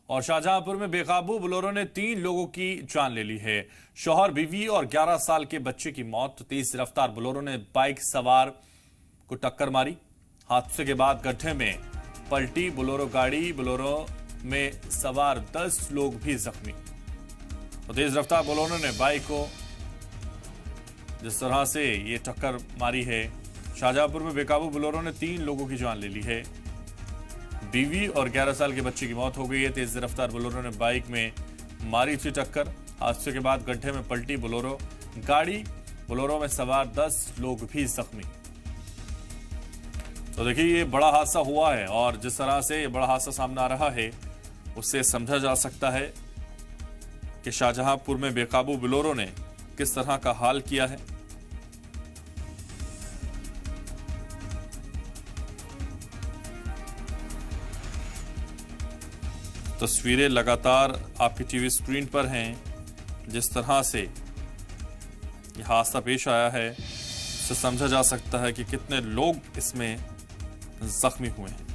और शाहजहांपुर में बेकाबू बोलेरो ने 3 लोगों की जान ले ली है। शौहर, बीवी और 11 साल के बच्चे की मौत। तेज रफ्तार बोलेरो ने बाइक सवार को टक्कर मारी। हादसे के बाद गड्ढे में पलटी बोलेरो गाड़ी। बोलेरो में सवार 10 लोग भी जख्मी। तो तेज रफ्तार बोलेरो ने बाइक को जिस तरह से ये टक्कर मारी है। शाहजहांपुर में बेकाबू बोलेरो ने 3 लोगों की जान ले ली है। बीवी और 11 साल के बच्चे की मौत हो गई है। तेज रफ्तार बोलेरो ने बाइक में मारी थी टक्कर। हादसे के बाद गड्ढे में पलटी बोलेरो गाड़ी। बोलेरो में सवार 10 लोग भी जख्मी। तो देखिए, ये बड़ा हादसा हुआ है और जिस तरह से ये बड़ा हादसा सामने आ रहा है उससे समझा जा सकता है कि शाहजहांपुर में बेकाबू बोलेरो ने किस तरह का हाल किया है। तस्वीरें लगातार आपकी टीवी स्क्रीन पर हैं। जिस तरह से यह हादसा पेश आया है उससे समझा जा सकता है कि कितने लोग इसमें जख्मी हुए हैं।